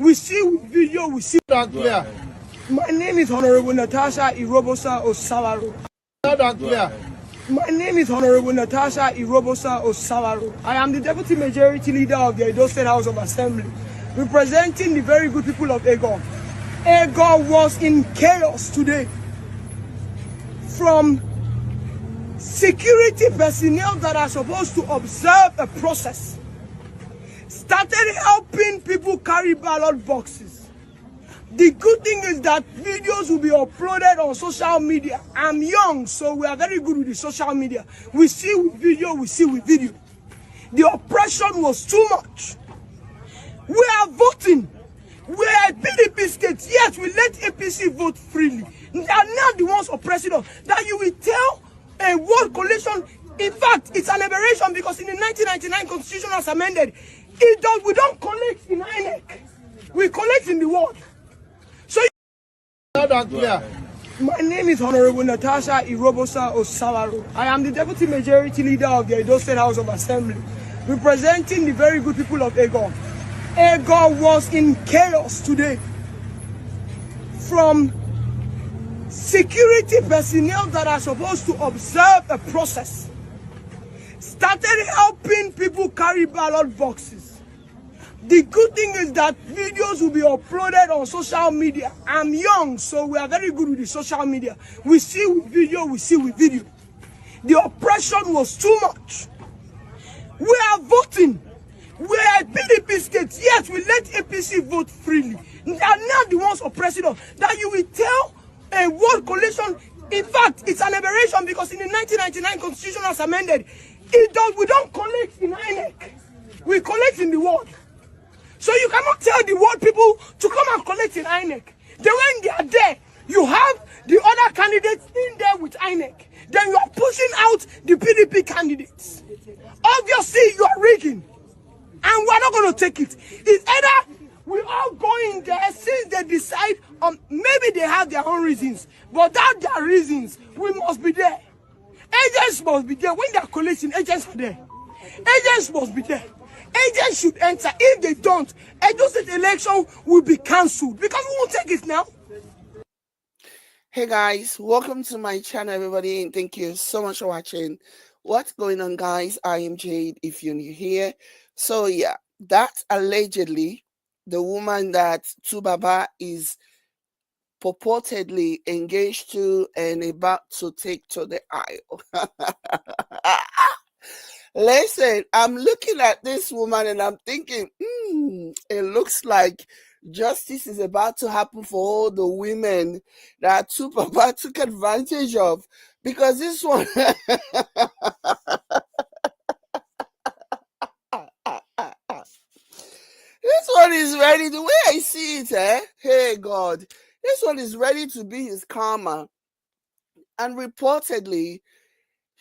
We see with video, we see that clear. My name is Honorable Natasha Robosa Osawaru. That clear. My name is Honorable Natasha Robosa Osawaru. I am the Deputy Majority Leader of the Edo State House of Assembly, representing the very good people of Egon. Egon was in chaos today. From security personnel that are supposed to observe a process started helping people carry ballot boxes. The good thing is that videos will be uploaded on social media. I'm young, so we are very good with the social media. We see with video, we see with video. The oppression was too much. We are voting. We are a PDP state. Yes, we let APC vote freely. They are not the ones oppressing us. That you will tell a world coalition. In fact, it's an aberration because in the 1999 Constitution as amended, we don't collect in INEC. We collect in the world. So my name is Honorable Natasha Robosa Osawaru. I am the Deputy Majority Leader of the Edo State House of Assembly, representing the very good people of Egon. Egon was in chaos today. From security personnel that are supposed to observe a process started helping people carry ballot boxes. The good thing is that videos will be uploaded on social media. I'm young, so we are very good with the social media. We see with video, we see with video. The oppression was too much. We are voting. We are a PDP state. Yes, we let APC vote freely. They are not the ones oppressing us. That you will tell a world coalition. In fact, it's an aberration because in the 1999 Constitution as amended, we don't collect in INEC. We collect in the world. So you cannot tell the world people to come and collect in INEC. Then when they are there, you have the other candidates in there with INEC. Then you are pushing out the PDP candidates. Obviously, you are rigging. And we're not going to take it. It's either we all go in there since they decide, maybe they have their own reasons. But without their reasons, we must be there. Agents must be there. When they are collecting, agents are there. Agents must be there. Agents should enter. If they don't, Edo State election will be cancelled because we won't take it now. Hey guys, welcome to my channel, everybody, and thank you so much for watching. What's going on, guys? I am Jade, if you're new here. So yeah, that's allegedly the woman that Tubaba is purportedly engaged to and about to take to the aisle. Listen, I'm looking at this woman and I'm thinking, it looks like justice is about to happen for all the women that Tubaba took advantage of. Because this one... This one is ready, the way I see it, hey God, this one is ready to be his karma. And reportedly,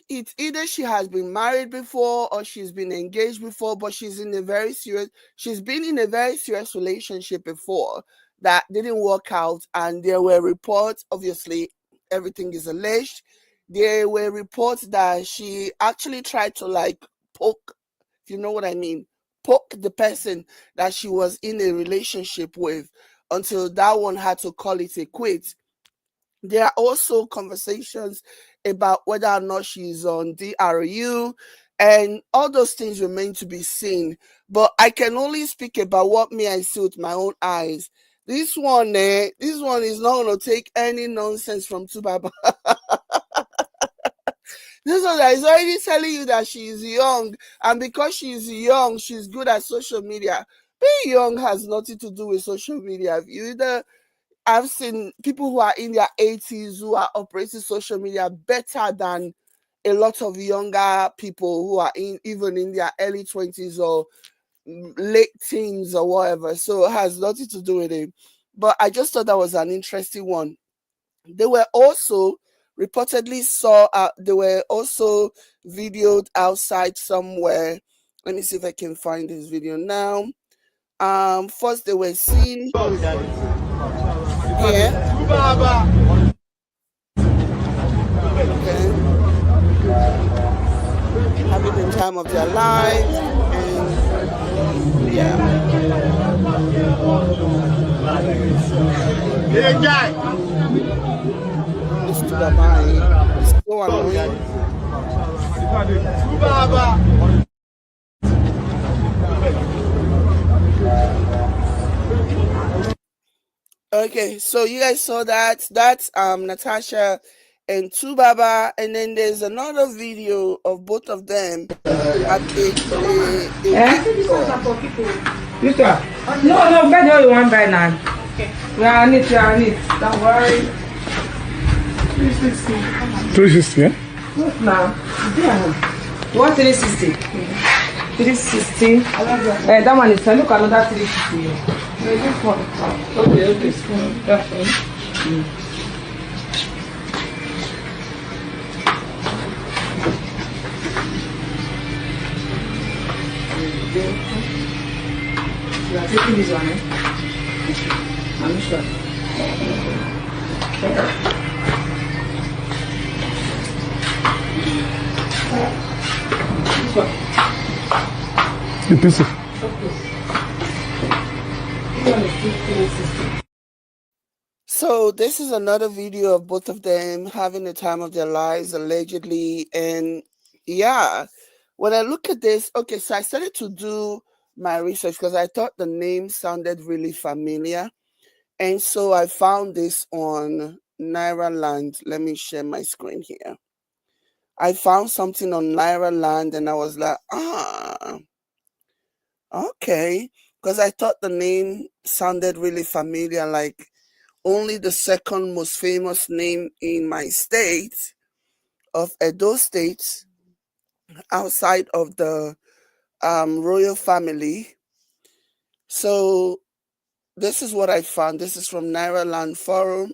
it's either she has been married before or she's been engaged before, but she's been in a very serious relationship before that didn't work out. And there were reports, obviously, everything is alleged. There were reports that she actually tried to poke, if you know what I mean, poke the person that she was in a relationship with until that one had to call it a quit. There are also conversations about whether or not she's on DRU, and all those things remain to be seen. But I can only speak about what I see with my own eyes. This one is not going to take any nonsense from Tubaba. This one is already telling you that she is young, and because she is young, she's good at social media. Being young has nothing to do with social media. I've seen people who are in their 80s who are operating social media better than a lot of younger people who are even in their early 20s or late teens or whatever. So it has nothing to do with it. But I just thought that was an interesting one. They were also reportedly they were also videoed outside somewhere. Let me see if I can find this video now. First they were seen here. Okay. Having the time of their lives, and yeah. Hey, guy. This Baba is so annoying. Okay, so you guys saw that. That's Natasha and Baba, and then there's another video of both of them at a big store. This one? No, buy the one you want buy now. Okay. We are on it. Don't worry. 360. 360, yeah? What now? You want 360? 360. That one is, look another 360. This one. Okay, this one. That one. You are taking this one, eh? I'm sure. This one. The pieces. So this is another video of both of them having the time of their lives, allegedly. And yeah, when I look at this, okay, so I started to do my research because I thought the name sounded really familiar. And so I found this on Nairaland. Let me share my screen here. I found something on Nairaland and I was like, okay. Because I thought the name sounded really familiar, like only the second most famous name in my state of Edo State outside of the royal family. So this is what I found. This is from Nairaland Forum.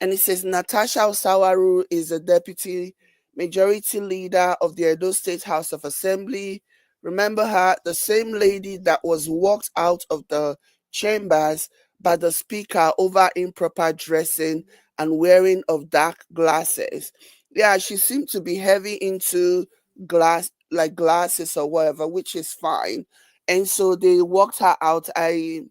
And it says Natasha Osawaru is the deputy majority leader of the Edo State House of Assembly. Remember her, the same lady that was walked out of the chambers by the speaker over improper dressing and wearing of dark glasses. Yeah, she seemed to be heavy into glasses or whatever, which is fine. And so they walked her out. I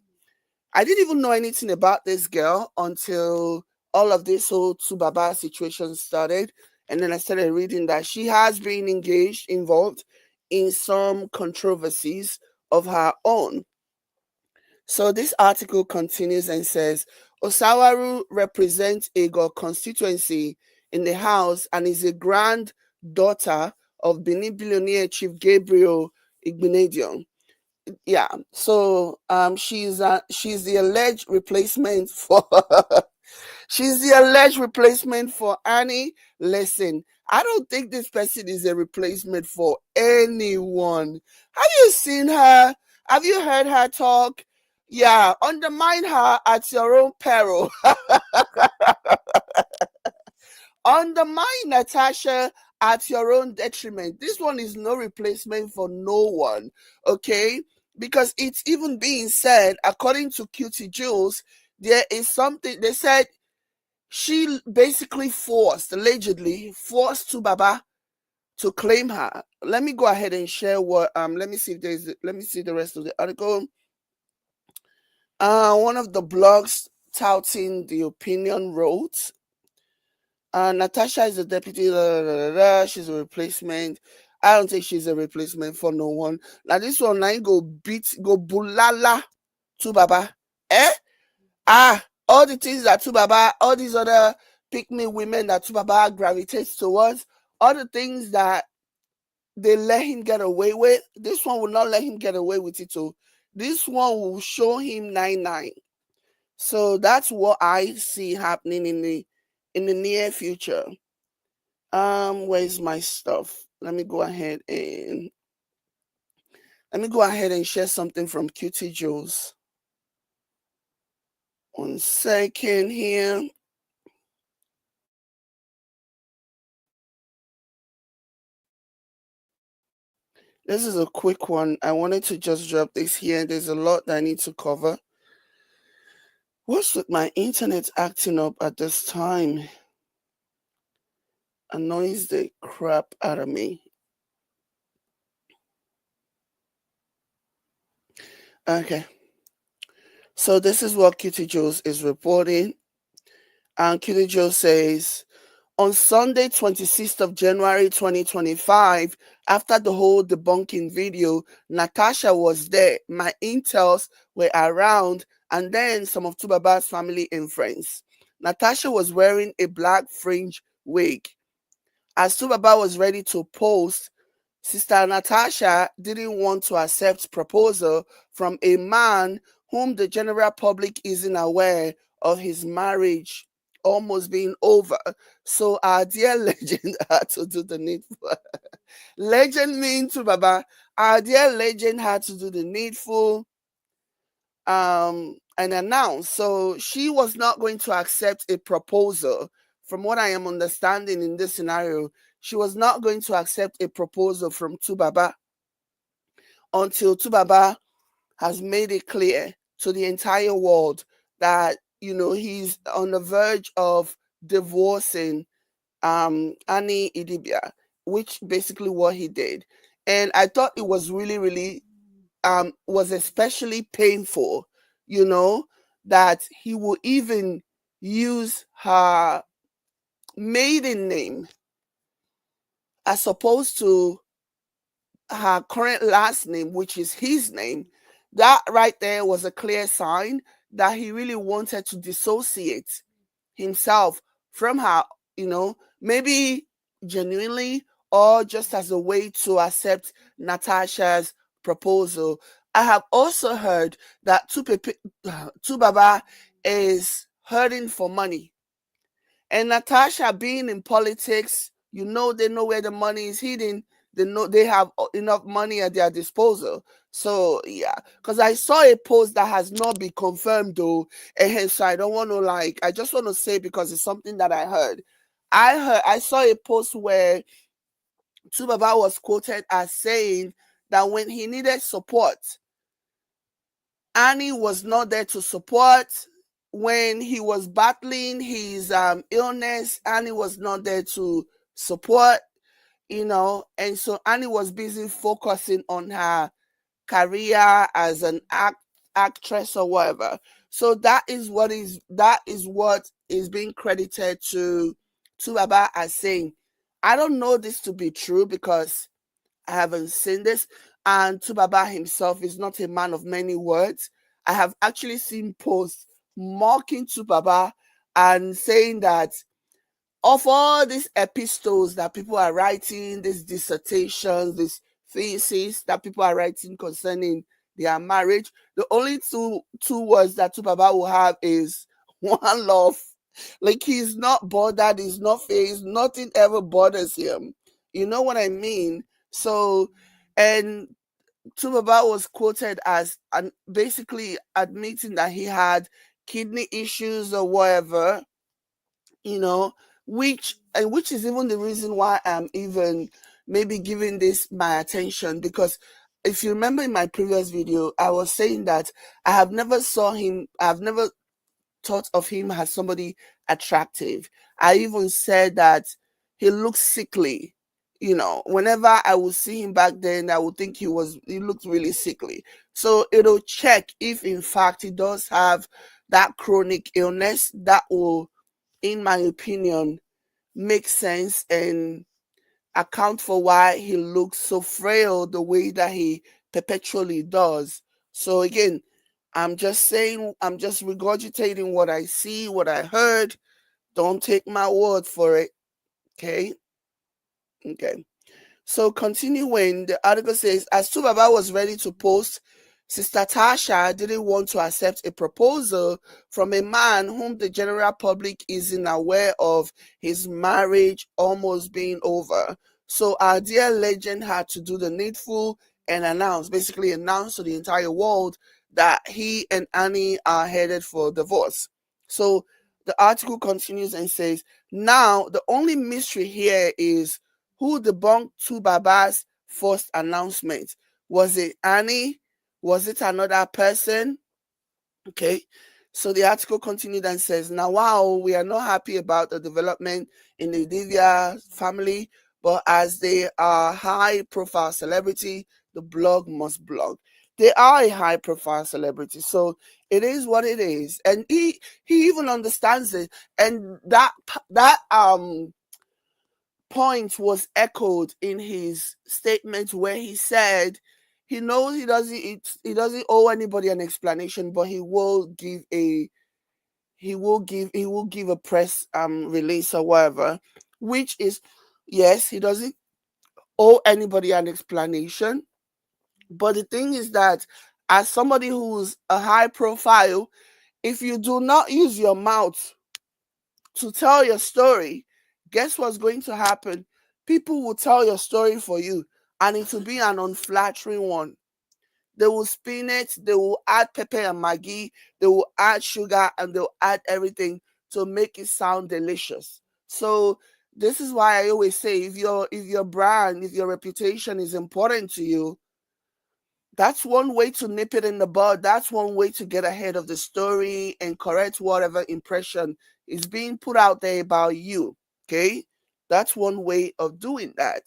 didn't even know anything about this girl until all of this whole Tsubaba situation started. And then I started reading that she has been involved in some controversies of her own. So this article continues and says, Osawaru represents Ego constituency in the House and is a granddaughter of Benin billionaire Chief Gabriel Igbinedion. Yeah, so she's the alleged replacement for she's the alleged replacement for Annie. Listen, I don't think this person is a replacement for anyone. Have you seen her? Have you heard her talk? Yeah, undermine her at your own peril. Undermine Natasha at your own detriment. This one is no replacement for no one, okay? Because it's even being said, according to Cutie Jules, there is something, they said she basically allegedly forced Tsubaba to claim her. Let me go ahead and share what, let me see the rest of the article. One of the blogs touting the opinion wrote, Natasha is a deputy, she's a replacement. I don't think she's a replacement for no one. Now this one, I go bulala Tsubaba. All the things that Tsubaba, all these other pick-me women that Tsubaba gravitates towards, all the things that they let him get away with, this one will not let him get away with it too. This one will show him 9-9. So that's what I see happening in the near future. Where's my stuff? Let me go ahead and share something from Cutie Jules. 1 second here. This is a quick one. I wanted to just drop this here. There's a lot that I need to cover. What's with my internet acting up at this time? Annoys the crap out of me. Okay. So this is what Kitty Joes is reporting. And Kitty Joe says, on Sunday, 26th of January 2025, after the whole debunking video, Natasha was there. My intels were around, and then some of Tubaba's family and friends. Natasha was wearing a black fringe wig. As Tubaba was ready to post, Sister Natasha didn't want to accept proposal from a man whom the general public isn't aware of his marriage almost being over. So our dear legend had to do the needful. Legend means Tubaba. Our dear legend had to do the needful and announce. So she was not going to accept a proposal. From what I am understanding in this scenario, she was not going to accept a proposal from Tubaba until Tubaba has made it clear to the entire world that, you know, he's on the verge of divorcing Annie Idibia, which basically what he did. And I thought it was really, really was especially painful, you know, that he would even use her maiden name as opposed to her current last name, which is his name. That right there was a clear sign that he really wanted to dissociate himself from her, you know, maybe genuinely or just as a way to accept Natasha's proposal. I have also heard that Tubaba is hurting for money. And Natasha being in politics, you know, they know where the money is hidden. They know they have enough money at their disposal. So yeah, because I saw a post that has not been confirmed though, and hence I don't want to I just want to say because it's something that I heard. I saw a post where Tubaba was quoted as saying that when he needed support, Annie was not there to support. When he was battling his illness, Annie was not there to support, you know, and so Annie was busy focusing on her career as an actress or whatever. So that is what is being credited to Baba as saying. I don't know this to be true because I haven't seen this, and Tubaba himself is not a man of many words. I have actually seen posts mocking Tubaba and saying that of all these epistles that people are writing, these dissertations, these theses that people are writing concerning their marriage, the only two words that Tubaba will have is one love. Like he's not bothered, he's not phased, nothing ever bothers him. You know what I mean? So, and Tubaba was quoted as basically admitting that he had kidney issues or whatever, you know, which is even the reason why I'm even maybe giving this my attention, because if you remember in my previous video, I was saying that I've never thought of him as somebody attractive. I even said that he looks sickly. You know, whenever I would see him back then, I would think he looked really sickly. So it'll check if in fact he does have that chronic illness that will, in my opinion, make sense and account for why he looks so frail the way that he perpetually does. So again, I'm just regurgitating what I see, what I heard. Don't take my word for it. Okay? Okay. So continuing, the article says, as Tubaba was ready to post, Sister Tasha didn't want to accept a proposal from a man whom the general public isn't aware of his marriage almost being over. So our dear legend had to do the needful and basically announce to the entire world that he and Annie are headed for divorce. So the article continues and says, now the only mystery here is who debunked Tubaba's first announcement. Was it Annie? Was it another person? Okay. So the article continued and says, now, wow, we are not happy about the development in the Divya family, but as they are high-profile celebrity, the blog must blog. They are a high profile celebrity, so it is what it is, and he even understands it. And that point was echoed in his statement where he said he knows he doesn't owe anybody an explanation, but he will give a press release or whatever, which is, yes, he doesn't owe anybody an explanation. But the thing is that as somebody who's a high profile, if you do not use your mouth to tell your story, guess what's going to happen? People will tell your story for you, and it will be an unflattering one. They will spin it, they will add pepper and maggi, they will add sugar, and they'll add everything to make it sound delicious. So this is why I always say, if your brand, if your reputation is important to you, that's one way to nip it in the bud. That's one way to get ahead of the story and correct whatever impression is being put out there about you. Okay? That's one way of doing that.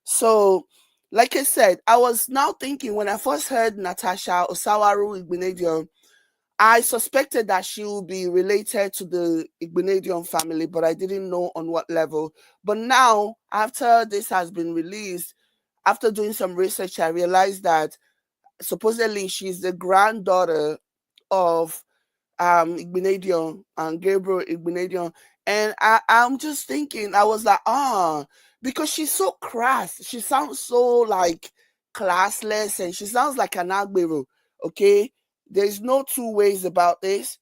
So, like I said, I was now thinking when I first heard Natasha Osawaru Igbinedion, I suspected that she would be related to the Igbinedion family, but I didn't know on what level. But now, after this has been released, after doing some research, I realized that supposedly she's the granddaughter of Igbinedion and Gabriel Igbinedion. And I'm just thinking, I was like, because she's so crass. She sounds so like classless, and she sounds like an Agbero. Okay? There's no two ways about this.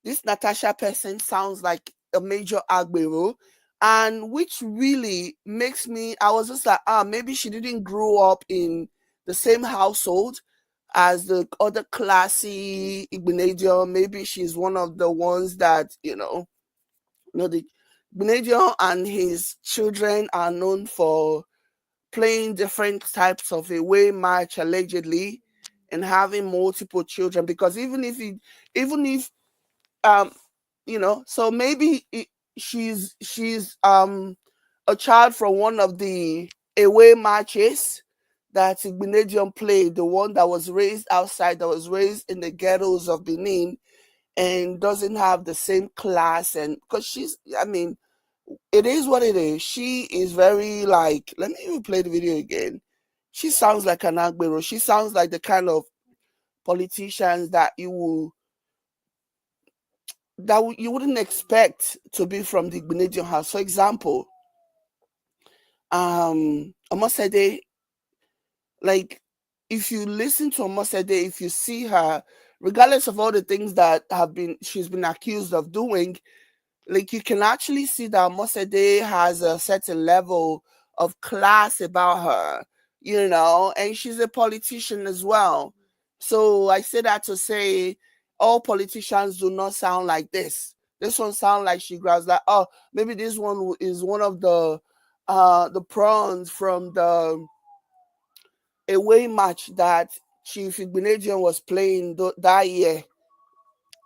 This Natasha person sounds like a major Agbero. And which really makes me, I was just like, maybe she didn't grow up in the same household as the other classy Igbinedion. Maybe she's one of the ones that, the Igbinedion and his children are known for playing different types of away match allegedly and having multiple children. Because even if so maybe she's a child from one of the away matches that Igbinedion played, the one that was raised outside, that was raised in the ghettos of Benin, and doesn't have the same class. And because it is what it is. She is very like, let me even play the video again. She sounds like an Agbero. She sounds like the kind of politicians that you wouldn't expect to be from the Igbinedion house. For example, Omosede, like, if you listen to Omosede, if you see her, regardless of all the things that she's been accused of doing, like, you can actually see that Omosede has a certain level of class about her, and she's a politician as well. So I say that to say all politicians do not sound like this. This one sounds like she grabs like, maybe this one is one of the prawns from the away match that Chief Igbinedion was playing that year.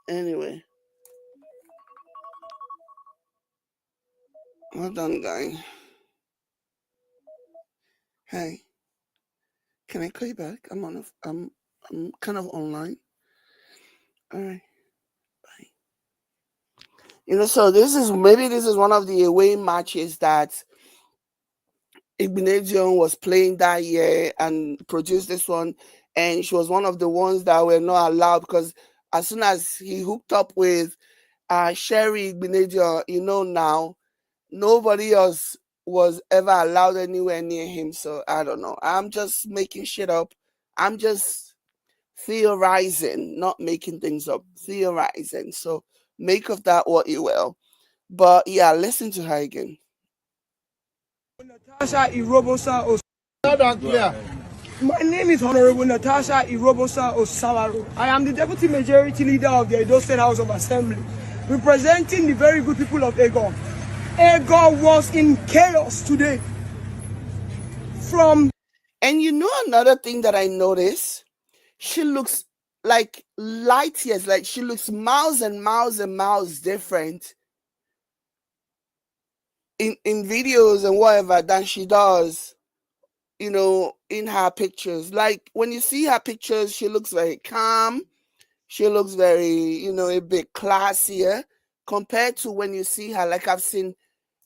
Anyway. Well done, guy. Hey. Can I call you back? I'm kind of online. All right. Bye. So this is one of the away matches that Igbinedion was playing that year and produced this one. And she was one of the ones that were not allowed, because as soon as he hooked up with Sherry Igbinedion, now nobody else was ever allowed anywhere near him. So I don't know. I'm just making shit up. I'm just theorizing, not making things up, theorizing. So make of that what you will. But yeah, listen to her again. Natasha Robosa. Loud and clear. My name is Honorable Natasha Robosa Osawaru. I am the Deputy Majority Leader of the Edo State House of Assembly, representing the very good people of Egon. Egon was in chaos today. And another thing that I noticed, she looks like light years, like she looks miles and miles and miles different in videos and whatever than she does in her pictures. Like when you see her pictures, she looks very calm. She looks very, a bit classier compared to when you see her. Like I've seen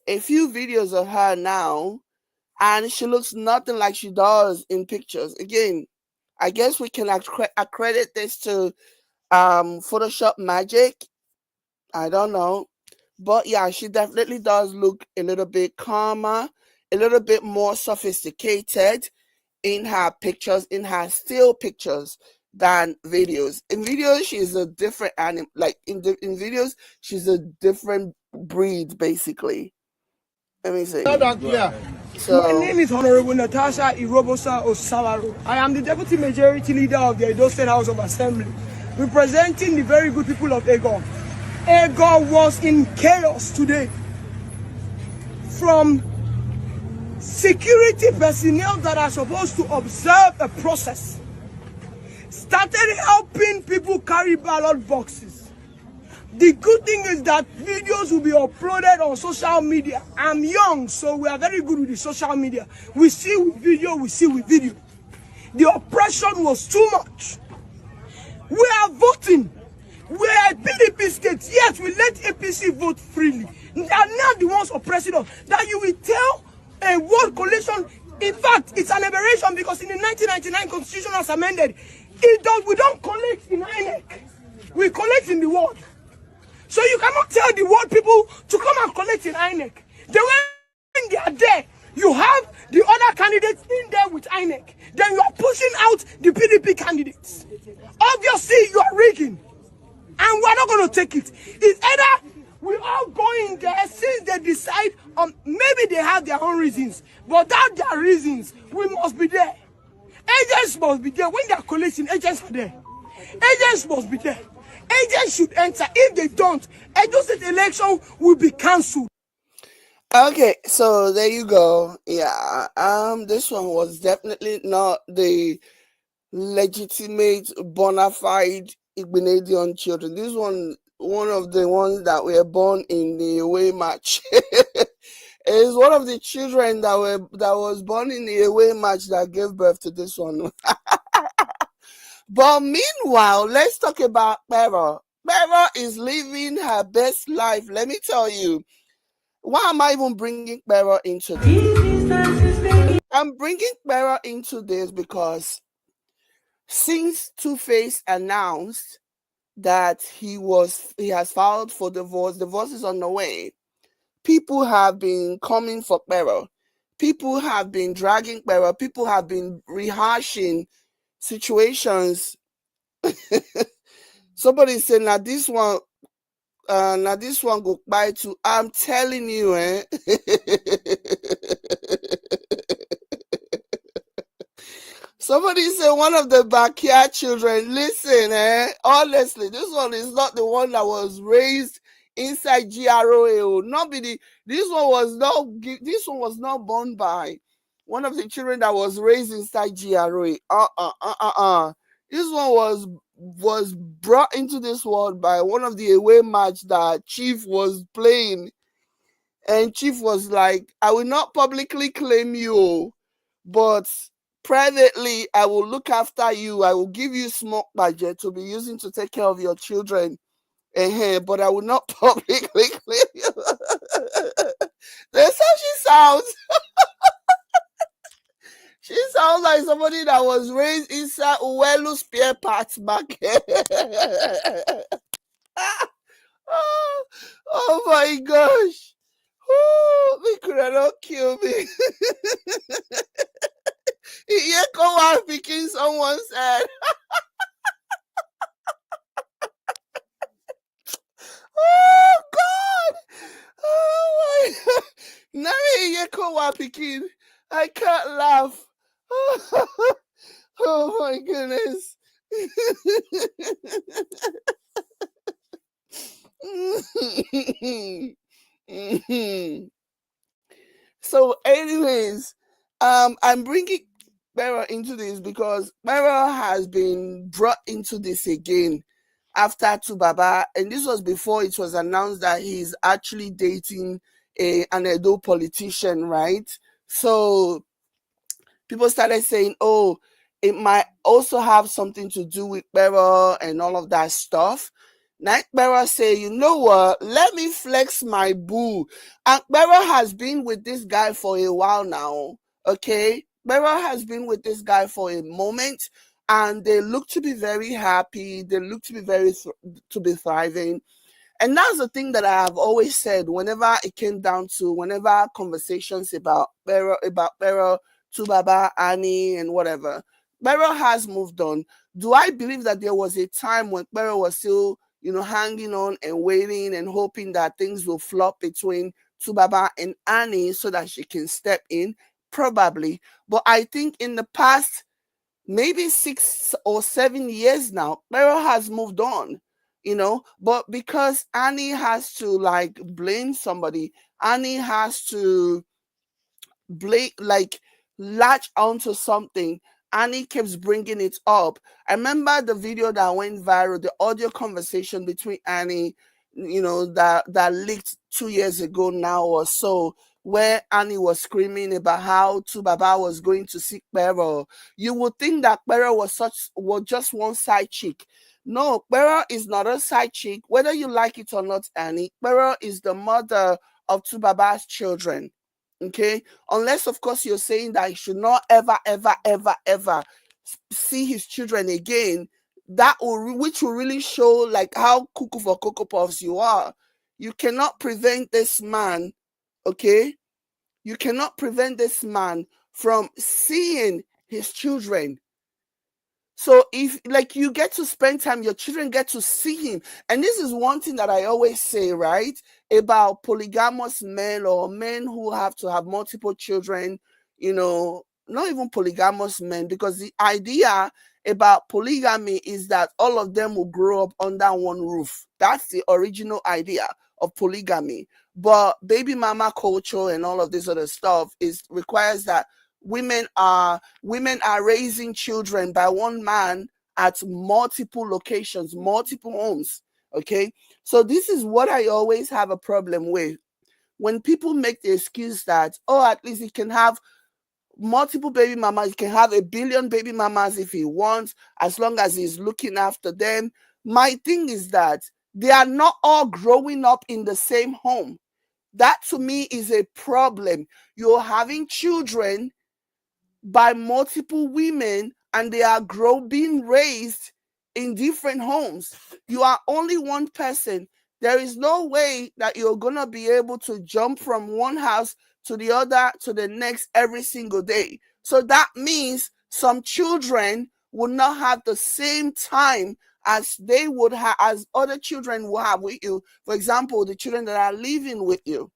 a few videos of her now, and she looks nothing like she does in pictures. Again, I guess we can accredit this to Photoshop magic. I don't know. But yeah, she definitely does look a little bit calmer, a little bit more sophisticated in her pictures, in her still pictures than videos. In videos, she's a different animal. Like in videos, she's a different breed, basically. Let me see. My name is Honorable Natasha Robosa Osawaru. I am the Deputy Majority Leader of the Edo State House of Assembly, representing the very good people of Ego. Ego was in chaos today. From security personnel that are supposed to observe a process started helping people carry ballot boxes. The good thing is that videos will be uploaded on social media. I'm young, so we are very good with the social media. We see with video, we see with video. The oppression was too much. We are voting. We are a PDP state. Yes, we let APC vote freely. They are not the ones oppressing us. That you will tell a world coalition. In fact, it's an aberration because in the 1999 Constitution as amended, we don't collect in INEC. We collect in the world. So you cannot tell the world people to come and collect in INEC. When they are there, you have the other candidates in there with INEC. Then you are pushing out the PDP candidates. Obviously, you are rigging. And we're not going to take it. It's either we all go in there since they decide, maybe they have their own reasons. But without their reasons, we must be there. Agents must be there. When they are collecting, agents are there. Agents must be there. Agents should enter. If they don't, Edo State election will be cancelled. Okay, so there you go. Yeah, this one was definitely not the legitimate, bona fide Igbinedion children. This one of the ones that were born in the away match. Is one of the children that was born in the away match that gave birth to this one. But meanwhile, let's talk about Pero. Pero is living her best life. Let me tell you. Why am I even bringing Pero into this? I'm bringing Pero into this because since Two-Face announced that he has filed for divorce is on the way, people have been coming for Pero. People have been dragging Pero. People have been rehashing situations. Somebody said, now this one go by to. I'm telling you, Somebody said one of the backyard children. Listen, honestly, this one is not the one that was raised inside GROA. This one was not born by one of the children that was raised inside GROA. This one was brought into this world by one of the away match that Chief was playing. And Chief was like, I will not publicly claim you, but privately, I will look after you. I will give you smoke budget to be using to take care of your children. But I will not publicly claim you. That's how she sounds. She sounds like somebody that was raised inside Uwelu spare parts back. Oh my gosh. They could have not killed me. Here come out picking someone's head. Oh God. Oh my God. Now here come out picking. I can't laugh. Oh my goodness. So anyways, I'm bringing Mera into this because Mera has been brought into this again after Tubaba, and this was before it was announced that he's actually dating an Edo politician, right? So people started saying, oh, it might also have something to do with Beryl and all of that stuff. Night Beryl say, you know what? Let me flex my boo. And Beryl has been with this guy for a while now. Okay? Beryl has been with this guy for a moment, and they look to be very happy. They look to be to be thriving. And that's the thing that I have always said whenever it came down to whenever conversations about Beryl, Tubaba, Annie, and whatever. Beryl has moved on. Do I believe that there was a time when Beryl was still, hanging on and waiting and hoping that things will flop between Tubaba and Annie so that she can step in? Probably. But I think in the past, maybe 6 or 7 years now, Beryl has moved on, but because Annie has to blame somebody, Annie has to latch onto something. Annie keeps bringing it up. I remember the video that went viral, the audio conversation between Annie, that leaked 2 years ago now or so, where Annie was screaming about how Tubaba was going to seek Beryl. You would think that Beryl was just one side chick. No, Beryl is not a side chick. Whether you like it or not, Annie, Beryl is the mother of Tubaba's children. Okay, unless of course you're saying that he should not ever, ever, ever, ever see his children again, which will really show how cuckoo for Cocoa Puffs you are. You cannot prevent this man, okay? You cannot prevent this man from seeing his children. So if you get to spend time, your children get to see him. And this is one thing that I always say, right? About polygamous men or men who have to have multiple children, not even polygamous men, because the idea about polygamy is that all of them will grow up under one roof. That's the original idea of polygamy. But baby mama culture and all of this other stuff requires that women are raising children by one man at multiple locations, multiple homes. Okay, so this is what I always have a problem with when people make the excuse that, oh, at least he can have multiple baby mamas, he can have 1 billion baby mamas if he wants, as long as he's looking after them. My thing is that they are not all growing up in the same home. That to me is a problem. You're having children by multiple women and they are being raised in different homes. You are only one person. There is no way that you're going to be able to jump from one house to the other to the next every single day. So that means some children will not have the same time as they would have, as other children will have with you. For example, the children that are living with you.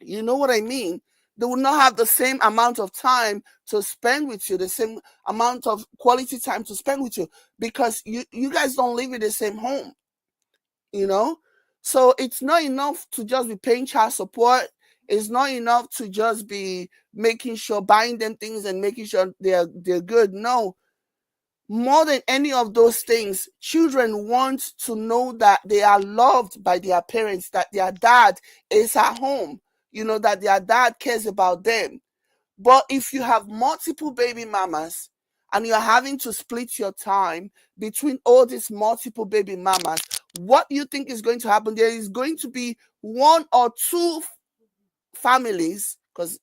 You know what I mean? They will not have the same amount of time to spend with you, the same amount of quality time to spend with you, because you guys don't live in the same home, So it's not enough to just be paying child support. It's not enough to just be making sure, buying them things and making sure they're good. No. More than any of those things, children want to know that they are loved by their parents, that their dad is at home, that their dad cares about them. But if you have multiple baby mamas and you're having to split your time between all these multiple baby mamas, what do you think is going to happen? There is going to be one or two families, because,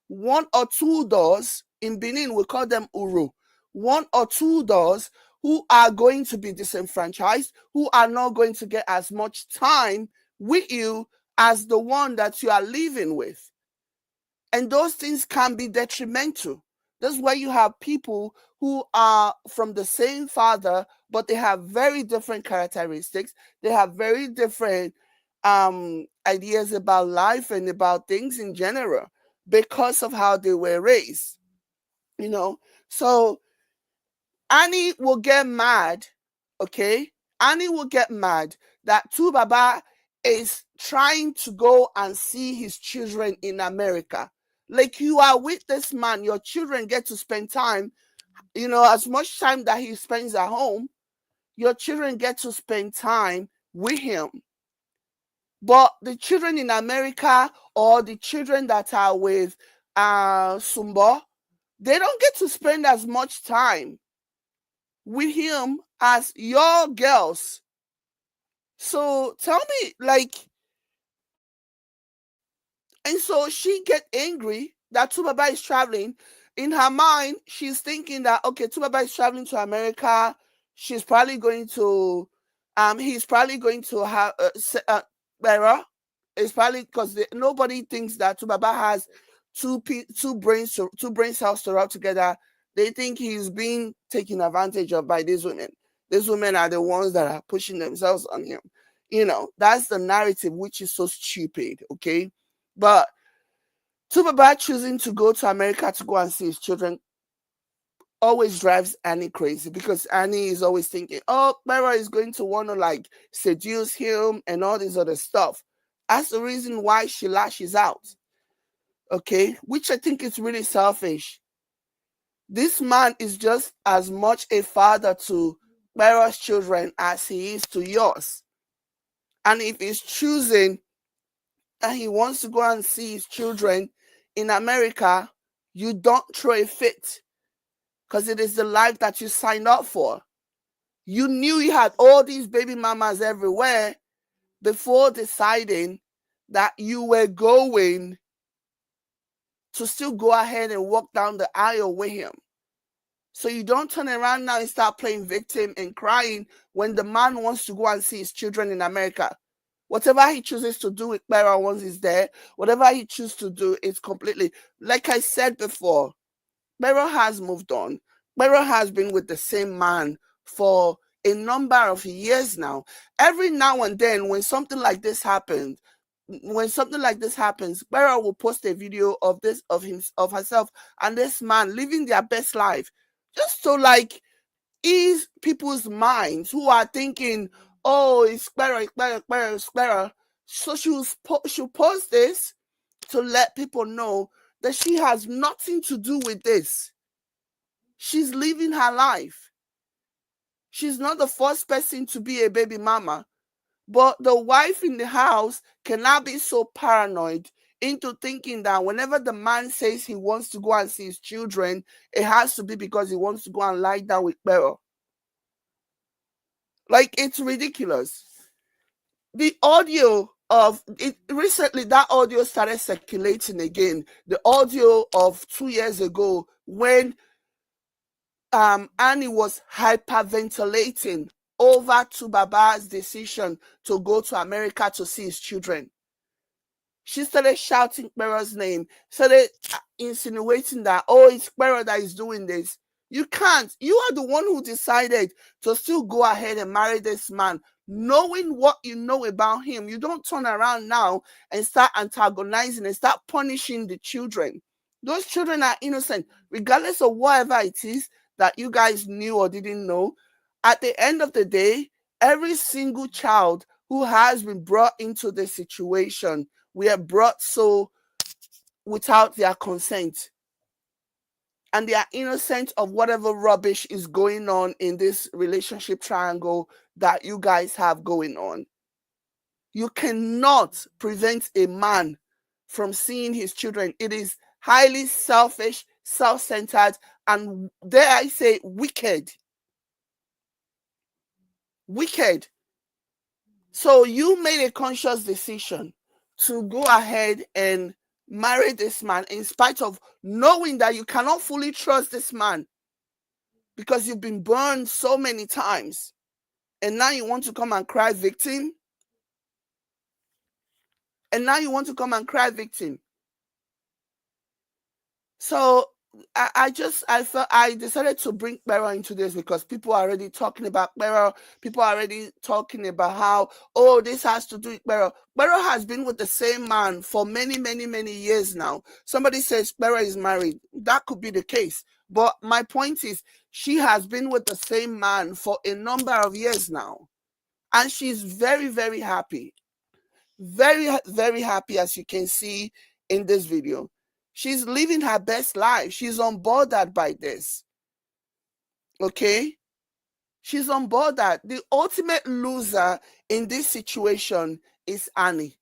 one or two doors. In Benin, we call them Uru. One or two doors who are going to be disenfranchised, who are not going to get as much time with you as the one that you are living with. And those things can be detrimental. That's why you have people who are from the same father, but they have very different characteristics. They have very different ideas about life and about things in general because of how they were raised. So Annie will get mad, okay? Annie will get mad that Tubaba is trying to go and see his children in America. You are with this man, your children get to spend time, as much time that he spends at home, your children get to spend time with him. But the children in America or the children that are with Sumbo, they don't get to spend as much time with him as your girls. So tell me, like, and so she get angry that Tubaba is traveling. In her mind, she's thinking that, okay, Tubaba is traveling to America. She's probably going to, he's probably going to have, Bera. It's probably because nobody thinks that Tubaba has two brain cells to rub together. They think he's being taken advantage of by these women. These women are the ones that are pushing themselves on him. You know, that's the narrative, which is so stupid, okay? But Tubaba choosing to go to America to go and see his children always drives Annie crazy, because Annie is always thinking, oh, Bera is going to want to like seduce him and all this other stuff. That's the reason why she lashes out, okay? Which I think is really selfish. This man is just as much a father to Bera's children as he is to yours. And if he's choosing that he wants to go and see his children in America, you don't throw a fit, because it is the life that you signed up for. You knew you had all these baby mamas everywhere before deciding that you were going to still go ahead and walk down the aisle with him. So you don't turn around now and start playing victim and crying when the man wants to go and see his children in America. Whatever he chooses to do with Bera once he's there, whatever he chooses to do, it's completely, like I said before, Bera has moved on. Bera has been with the same man for a number of years now. Every now and then, when something like this happens, Bera will post a video of herself and this man living their best life, just to like ease people's minds who are thinking, oh, it's Bera. So she'll post this to let people know that she has nothing to do with this. She's living her life. She's not the first person to be a baby mama, but the wife in the house cannot be so paranoid into thinking that whenever the man says he wants to go and see his children, it has to be because he wants to go and lie down with Bera. Like, it's ridiculous. The audio of it recently, that audio started circulating again. The audio of 2 years ago when Annie was hyperventilating over Tubaba's decision to go to America to see his children. She started shouting Bera's name, started insinuating that, oh, it's Bera that is doing this. You can't. You are the one who decided to still go ahead and marry this man, knowing what you know about him. You don't turn around now and start antagonizing and start punishing the children. Those children are innocent, regardless of whatever it is that you guys knew or didn't know. At the end of the day, every single child who has been brought into this situation, we are brought so without their consent. And they are innocent of whatever rubbish is going on in this relationship triangle that you guys have going on. You cannot prevent a man from seeing his children. It is highly selfish, self-centered, and dare I say, wicked. Wicked. So you made a conscious decision to go ahead and marry this man in spite of knowing that you cannot fully trust this man because you've been burned so many times. And now you want to come and cry victim? So I decided to bring Bera into this because people are already talking about Bera. People are already talking about how, oh, this has to do with Bera. Bera has been with the same man for many, many, many years now. Somebody says Bera is married. That could be the case. But my point is, she has been with the same man for a number of years now. And she's very, very happy. Very, very happy, as you can see in this video. She's living her best life. She's unbothered by this. Okay? She's unbothered. The ultimate loser in this situation is Annie.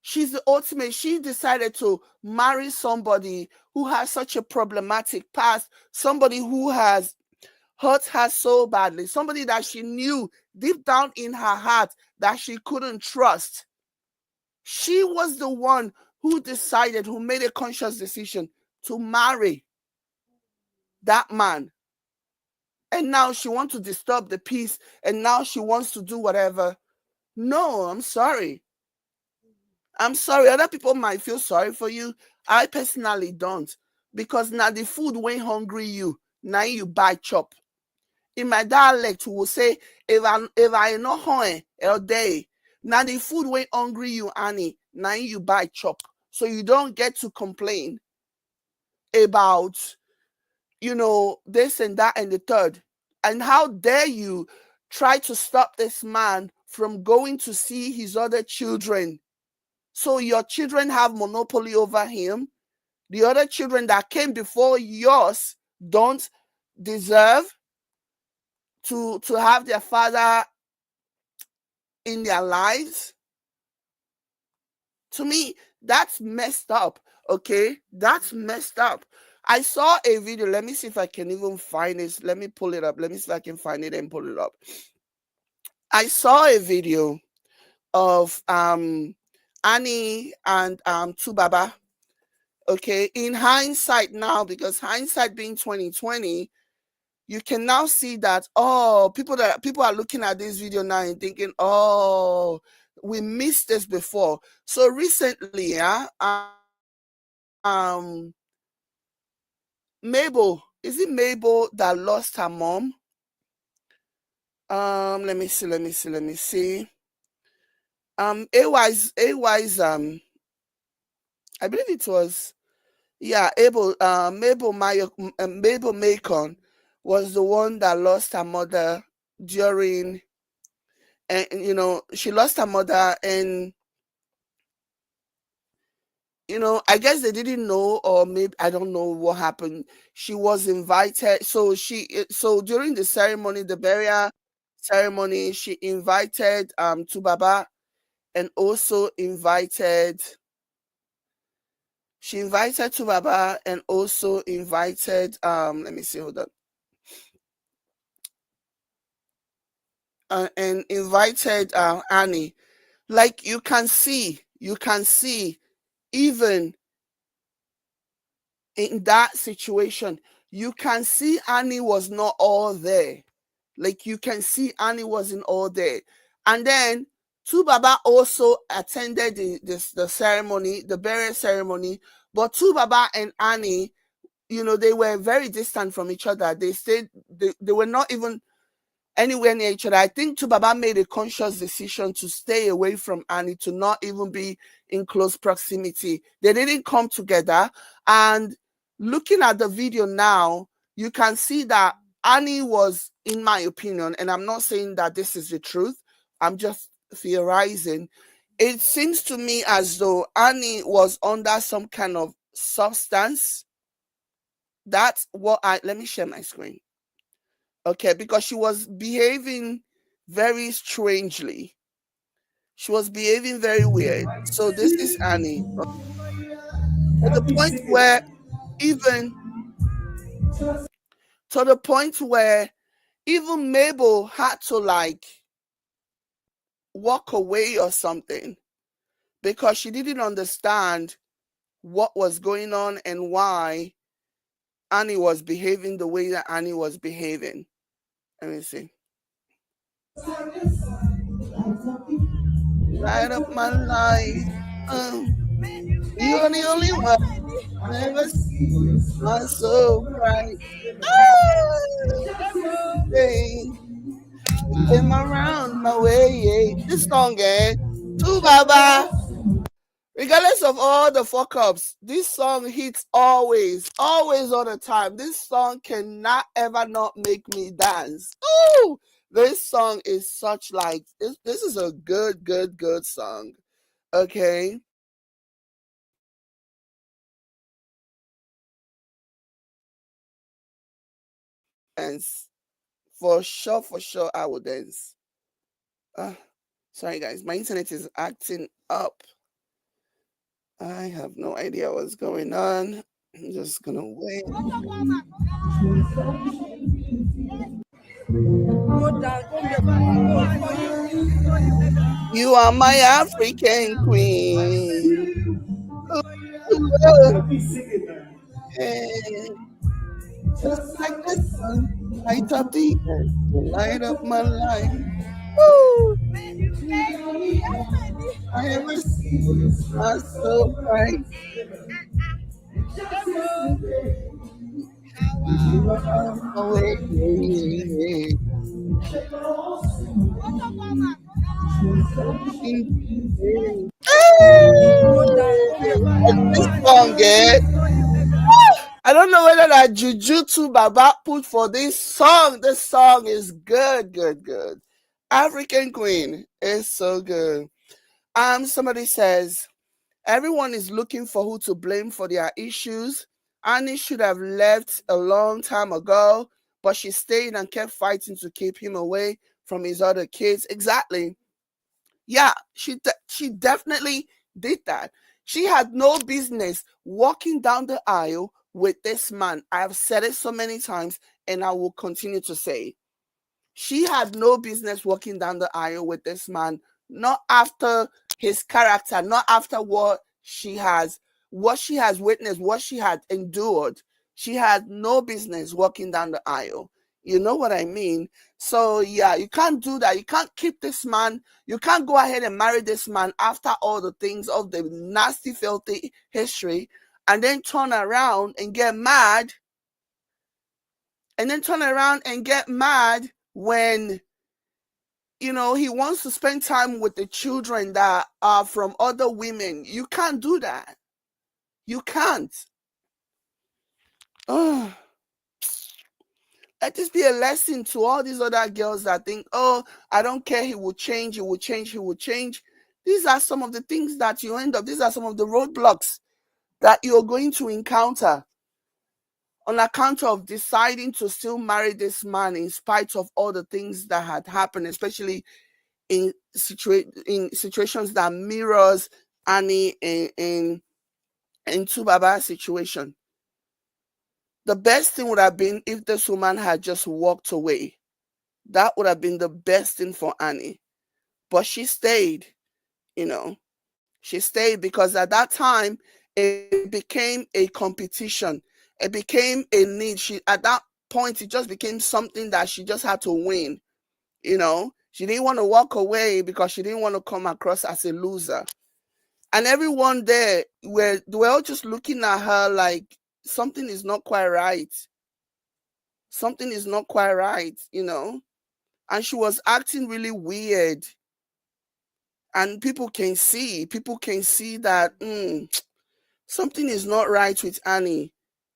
She's the ultimate. She decided to marry somebody who has such a problematic past, somebody who has hurt her so badly, somebody that she knew deep down in her heart that she couldn't trust. She was the one who decided, who made a conscious decision to marry that man. And now she wants to disturb the peace, and now she wants to do whatever. No, I'm sorry. I'm sorry. Other people might feel sorry for you. I personally don't. Because now the food when hungry you, now you buy chop. In my dialect, we will say, if I not hungry all day, now the food when hungry you, Annie, now you buy chop. So you don't get to complain about, this and that and the third. And how dare you try to stop this man from going to see his other children? So your children have monopoly over him. The other children that came before yours don't deserve to have their father in their lives. To me, that's messed up. Okay, that's messed up. I saw a video. Let me see if I can even find it. Let me pull it up. Let me see if I can find it and pull it up. I saw a video of Annie and Tubaba. Okay, in hindsight now, because hindsight being 2020, you can now see that people are looking at this video now and thinking, oh, we missed this before. So recently, Mabel, is it Mabel that lost her mom? Let me see. AY's, I believe it was, yeah, Mabel Macon was the one that lost her mother during, and she lost her mother, and I guess they didn't know, or maybe I don't know what happened. She was invited, so during the ceremony, the burial ceremony, she invited Tubaba, and also invited Tubaba, and also invited let me see, hold on, and invited Annie. Like you can see even in that situation, you can see Annie was not all there. Like you can see Annie wasn't all there. And then Tubaba also attended the ceremony, the burial ceremony. But Tubaba and Annie, they were very distant from each other. They were not even anywhere near each other. I think Tubaba made a conscious decision to stay away from Annie, to not even be in close proximity. They didn't come together. And looking at the video now, you can see that Annie was, in my opinion, and I'm not saying that this is the truth, I'm just theorizing. It seems to me as though Annie was under some kind of substance. That's what let me share my screen. Okay, because she was behaving very strangely. She was behaving very weird. So this is Annie. To the point where even Mabel had to like walk away or something, because she didn't understand what was going on and why Annie was behaving the way that Annie was behaving. Let me see. Light up my life. You're the only one. Never see my so bright. Hey, came around my way. This song, Too Baba. Regardless of all the fuck ups, this song hits always all the time. This song cannot ever not make me dance. Ooh, this song is such like this is a good song. Okay. Dance. For sure, I will dance. Sorry guys, my internet is acting up. I have no idea what's going on. I'm just gonna wait. You are my African queen. Ooh, ooh, hey. Just like the sun, light up the earth, you light up my life. Woo! I ever see are so bright. Away. This song, eh? I don't know whether that Jujutsu Baba put for this song. This song is good, good, good. African Queen is so good. Somebody says everyone is looking for who to blame for their issues. Annie should have left a long time ago, but she stayed and kept fighting to keep him away from his other kids. Exactly. Yeah, she definitely did that. She had no business walking down the aisle with this man. I have said it so many times, and I will continue to say, she had no business walking down the aisle with this man. Not after his character, not after what she has witnessed, what she had endured. She had no business walking down the aisle. You know what I mean? So yeah, you can't do that. You can't keep this man. You can't go ahead and marry this man after all the things of the nasty, filthy history, and then turn around and get mad. And then turn around and get mad when he wants to spend time with the children that are from other women. You can't do that. You can't. Oh. Let this be a lesson to all these other girls that think, oh, I don't care, he will change, he will change, he will change. These are some of the things that you end up, these are some of the roadblocks that you're going to encounter on account of deciding to still marry this man in spite of all the things that had happened, especially in situations that mirrors Annie in Tubaba's situation. The best thing would have been if this woman had just walked away. That would have been the best thing for Annie. But she stayed, She stayed because at that time, it became a competition. It became a need. At that point, it just became something that she just had to win, She didn't want to walk away because she didn't want to come across as a loser. And everyone there, they were all just looking at her like something is not quite right. Something is not quite right, And she was acting really weird. And people can see that something is not right with Annie.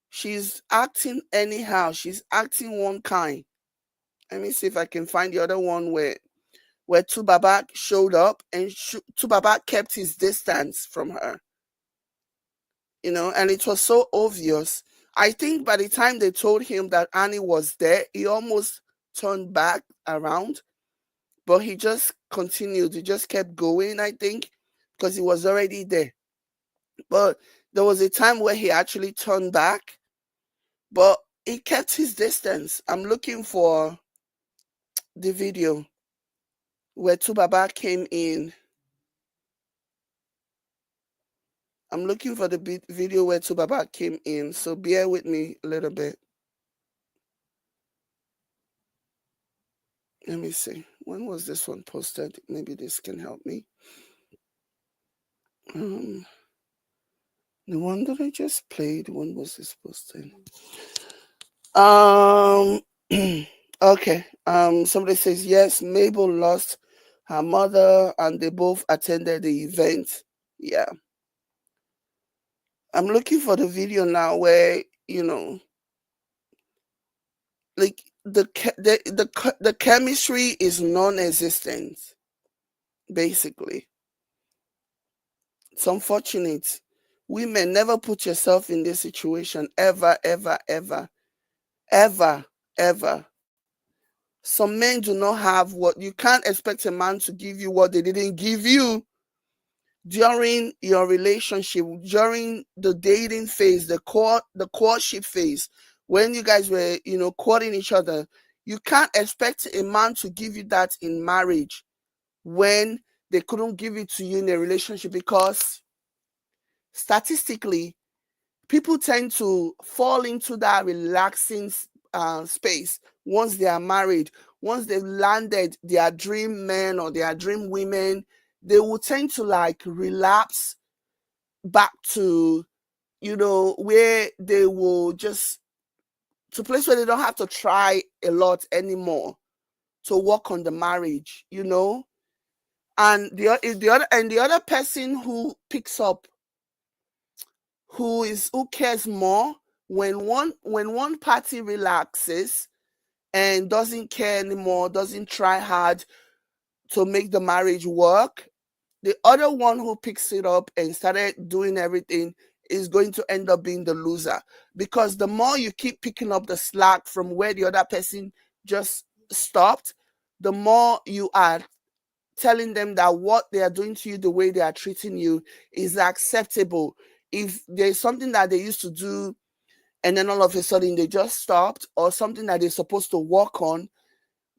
She's acting anyhow. She's acting one kind. Let me see if I can find the other one where Tubaba showed up and Tubaba kept his distance from her. And it was so obvious. I think by the time they told him that Annie was there, he almost turned back around, but he just continued. He just kept going, I think, because he was already there. But there was a time where he actually turned back, but he kept his distance. I'm looking for the video where Tubaba came in. I'm looking for the video where Tubaba came in, so bear with me a little bit. Let me see. When was this one posted? Maybe this can help me. The one that I just played, when was this posted? Okay. Somebody says, yes, Mabel lost her mother and they both attended the event. Yeah. I'm looking for the video now where, like the chemistry is non-existent, basically. It's unfortunate. Women, never put yourself in this situation ever, ever, ever, ever, ever. Some men do not have what you can't expect a man to give you what they didn't give you. during your relationship, during the dating phase, the courtship phase, when you guys were, courting each other. You can't expect a man to give you that in marriage when they couldn't give it to you in a relationship, because statistically, people tend to fall into that relaxing space once they are married. Once they've landed their dream men or their dream women, they will tend to like relapse back to, where they will just, to a place where they don't have to try a lot anymore to work on the marriage, and the other person who picks up, who cares more when one party relaxes and doesn't care anymore, doesn't try hard to make the marriage work. The other one who picks it up and started doing everything is going to end up being the loser, because the more you keep picking up the slack from where the other person just stopped, the more you are telling them that what they are doing to you, the way they are treating you, is acceptable. If there's something that they used to do and then all of a sudden they just stopped, or something that they're supposed to work on,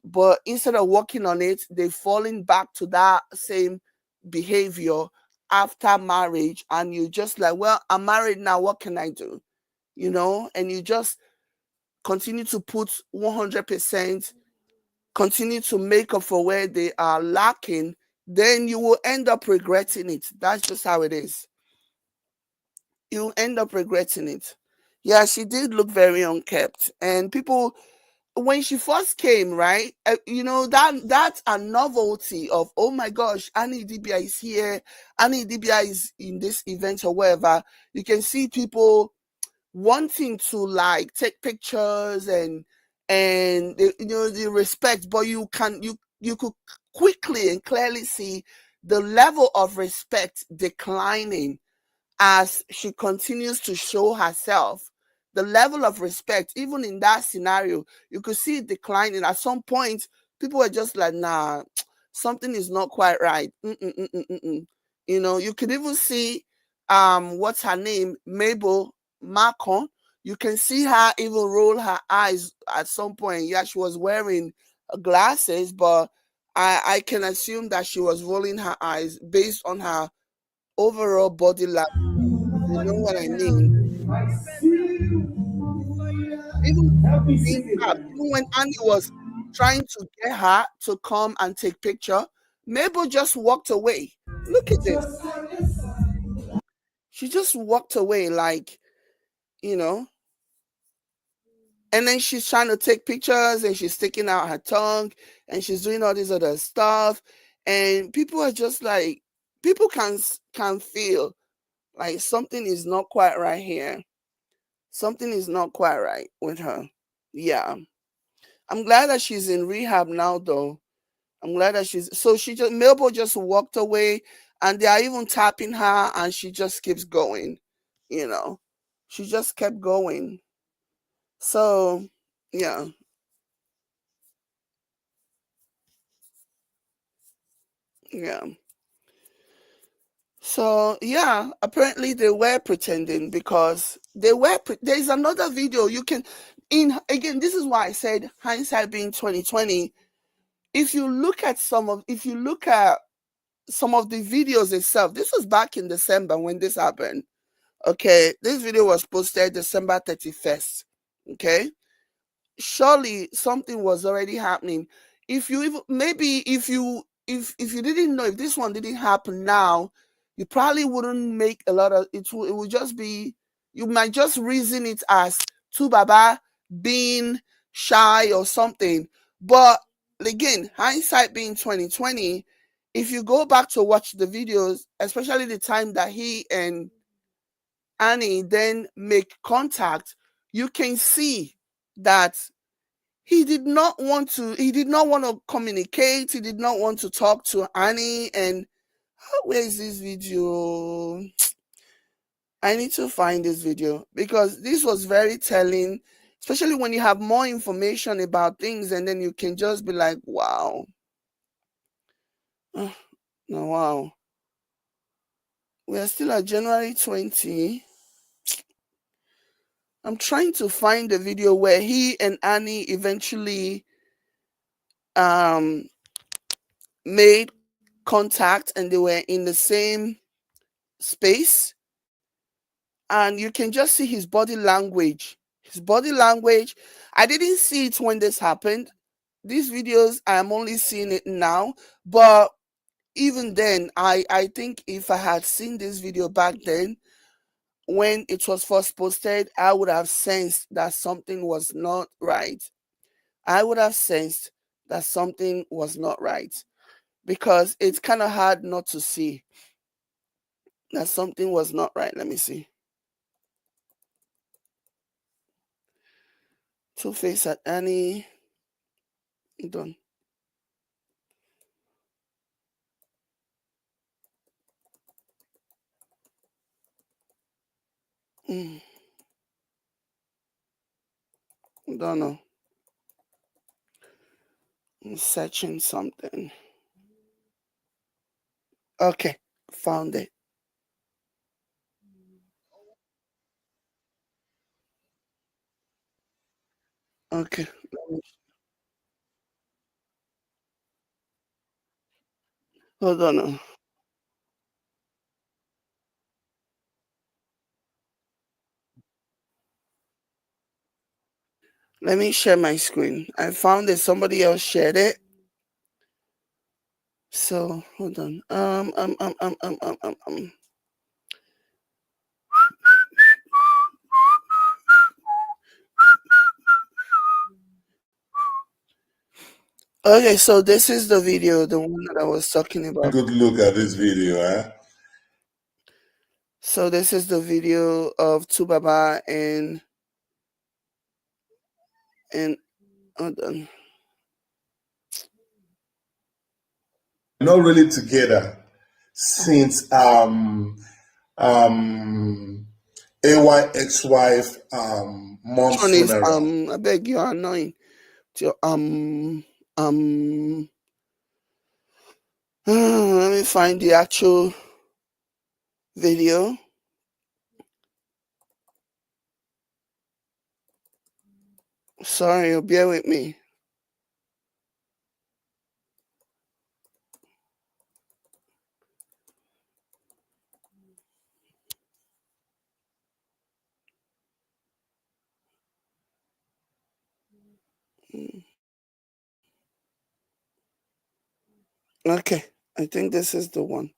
but instead of working on it, they've fallen back to that same behavior after marriage, and you just like, well, I'm married now, what can I do? And you just continue to put 100%, continue to make up for where they are lacking, then you will end up regretting it. That's just how it is. You'll end up regretting it. Yeah, she did look very unkept, and people, when she first came, right, that's a novelty of, oh my gosh, Annie Dibia is here, Annie Dibia is in this event or wherever. You can see people wanting to like take pictures and the respect, but you could quickly and clearly see the level of respect declining as she continues to show herself. The level of respect, even in that scenario, you could see it declining. At some point, people were just like, nah, something is not quite right. You could even see, what's her name? Mabel Macon. You can see her even roll her eyes at some point. Yeah, she was wearing glasses, but I can assume that she was rolling her eyes based on her overall body language. You know what I mean? Even even when Annie was trying to get her to come and take picture, Mabel just walked away. Look at this. She just walked away like, you know, and then she's trying to take pictures and she's sticking out her tongue and she's doing all this other stuff. And people are just like, people can feel like something is not quite right here. Something is not quite right with her. Yeah. I'm glad that she's in rehab now, though. I'm glad that Melbo just walked away and they are even tapping her and she just keeps going, you know. She just kept going. So, yeah. Yeah. So, yeah, apparently they were pretending because there's another video you can, again, this is why I said hindsight being 2020. If you look at some of the videos itself, this was back in December when this happened. Okay, this video was posted December 31st. Okay, surely something was already happening. If you even maybe if you didn't know, if this one didn't happen now, you probably wouldn't make a lot of it. It would just be, you might just reason it as two baba being shy or something. But again, hindsight being 2020, if you go back to watch the videos, especially the time that he and Annie then make contact, you can see that he did not want to communicate. He did not want to talk to Annie. And where is this video? I need to find this video because this was very telling, especially when you have more information about things and then you can just be like, wow. No, wow. We are still at January 20. I'm trying to find the video where he and Annie eventually um, made contact and they were in the same space. And you can just see his body language. His body language. I didn't see it when this happened. These videos, I'm only seeing it now. But even then, I think if I had seen this video back then, when it was first posted, I would have sensed that something was not right. I would have sensed that something was not right because it's kind of hard not to see that something was not right. Let me see. Two Face at Annie. Done. Mm, don't know. I'm searching something. Okay, found it. Okay, hold on. Let me share my screen. I found that somebody else shared it. So hold on. Okay, so this is the video, the one that I was talking about. Good look at this video, eh? So this is the video of Tubaba and hold on. Not really together since um AY ex-wife Which mom's one is funeral. I beg you are annoying. To, let me find the actual video. Sorry, bear with me. Okay, I think this is the one.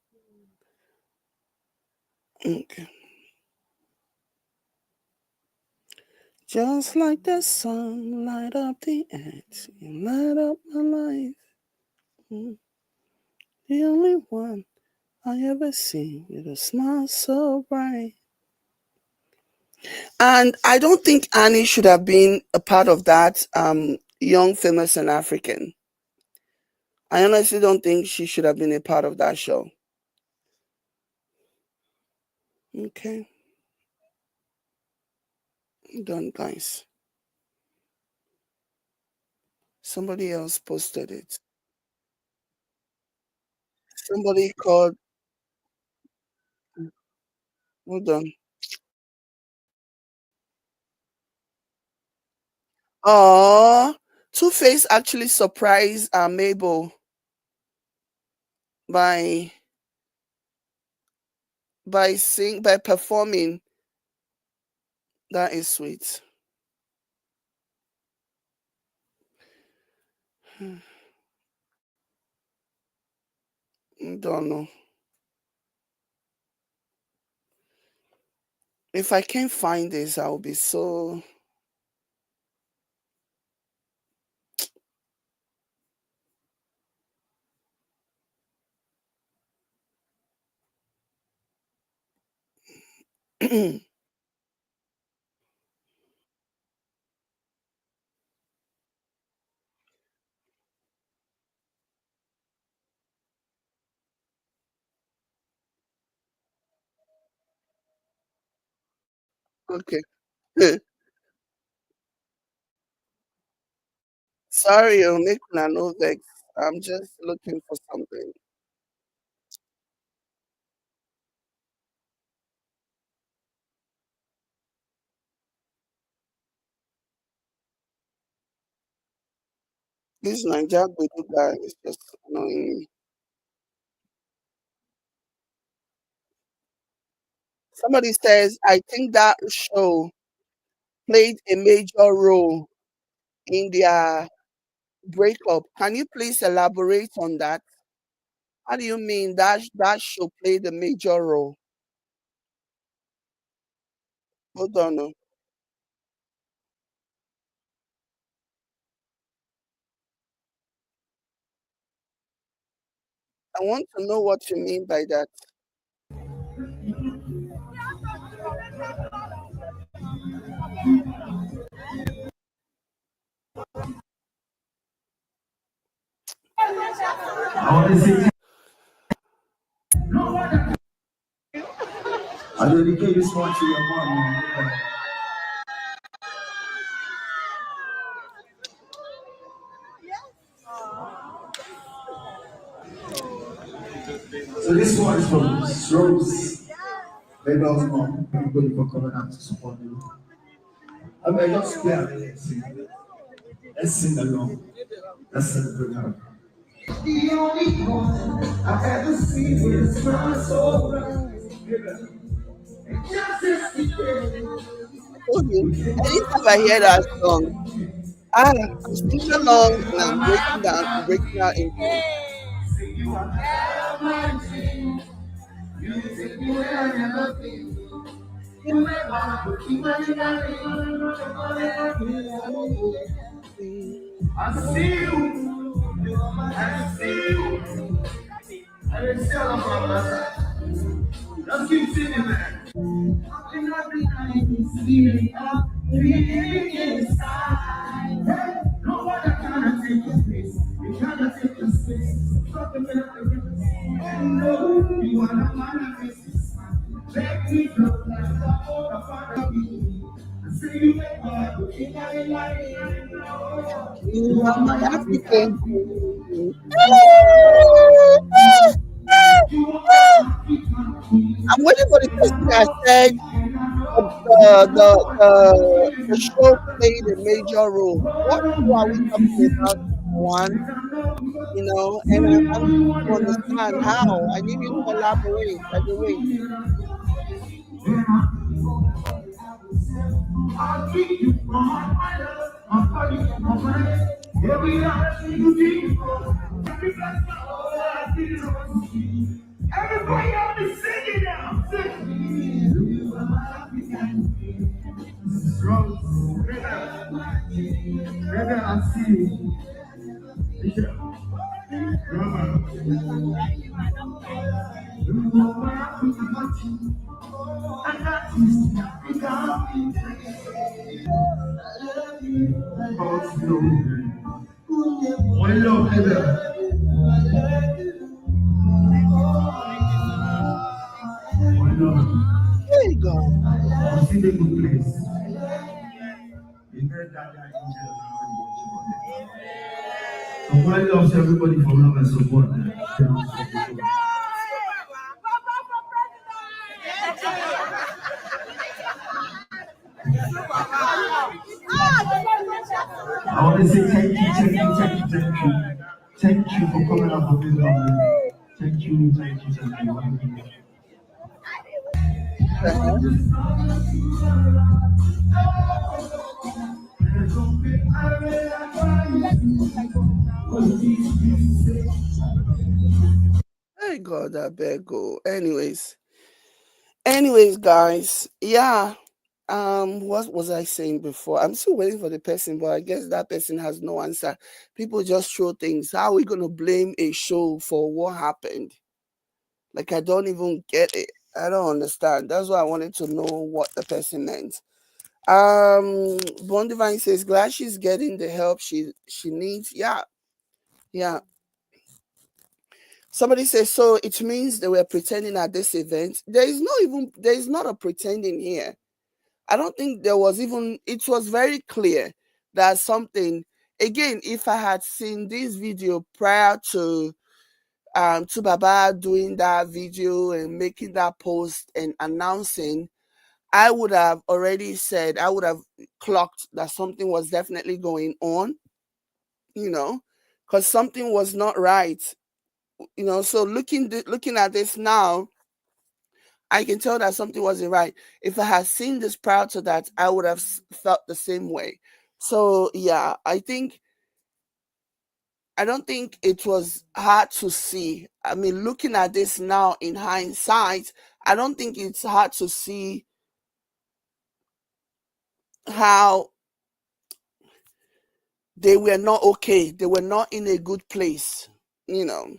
Okay. Just like the sun, light up the earth, you light up my life. The only one I ever see with a smile so bright. And I don't think Annie should have been a part of that young, famous, and African. I honestly don't think she should have been a part of that show. Okay. Done, guys. Somebody else posted it. Somebody called. Hold on. Oh, Two Face actually surprised Mabel by by performing. That is sweet. Don't know. If I can't find this, I'll be so. Okay. Sorry, you'll make no vex. I'm just looking for something. This Niger Gbedu guy is just annoying me. Somebody says, I think that show played a major role in their breakup. Can you please elaborate on that? How do you mean that show played a major role? Hold on. Oh. I want to know what you mean by that. I want to say, I dedicate this one to your mom, man. So this one is from Rose. Mabel's mom. Everybody for coming out to support me. I mean, just play and let's sing. Let's sing along. Let's celebrate her. The only one I've ever seen is my so bright. Just as I told you. Anytime I hear that song, I'm singing along and I'm breaking down, breaking out into it. you are my dream. You take me where I never been. You make my book, you make I see you. I see you. I see all of my brother. Just keep singing, man. Every night is feeling up, feeling inside. Hey, nobody cannot take your place. You cannot take your space. Something that I can know you are not my faces. Let me look like the whole of me. See you make my looking like You are my African queen. I'm waiting for the person that said the show played a major role. What show are we talking about? One, and I need to understand how. I need you to elaborate. By the way, I'll keep you on my love. I'll call you on my name. Every night you keep every blessing, all I feel is everybody ought to sing it now. Sing. You are my African. Strong. Brother, I see you. Bishop. Brother. You are my African. And that is African. God's glory. One love, brother. One love. hey God, You see the good place. You heard that guy angel. So one loves everybody for love and support. I want to say thank you, thank you, thank you, thank you. Thank you for coming up with this lovely. Thank you, thank you, thank you. the hell? Hey God, I beg go. Anyways, guys, yeah. What was I saying before? I'm still waiting for the person, but I guess that person has no answer. People just throw things. How are we gonna blame a show for what happened? Like I don't even get it. I don't understand. That's why I wanted to know what the person meant. Bondivine says glad she's getting the help she needs. Yeah, yeah. Somebody says so it means they were pretending at this event. There is not a pretending here. I don't think there was even, it was very clear that something, again, if I had seen this video prior to Baba doing that video and making that post and announcing, I would have already said, I would have clocked that something was definitely going on, you know. because something was not right. You know, so looking at this now, I can tell that something wasn't right. If I had seen this prior to that, I would have felt the same way. So yeah, I don't think it was hard to see. I mean, looking at this now in hindsight, I don't think it's hard to see how they were not okay. They were not in a good place, you know.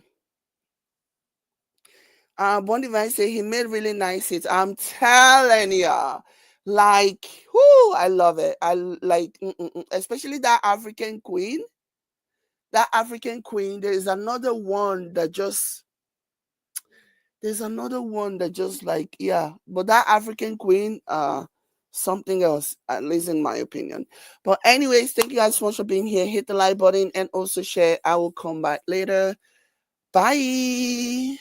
Bon Divine say he made really nice hits. I'm telling ya, like, whoo, I love it. I like, especially that African Queen. That African Queen. There's another one that just like, yeah. But that African Queen, something else, at least in my opinion. But anyways, thank you guys so much for being here. Hit the like button and also share. I will come back later. Bye.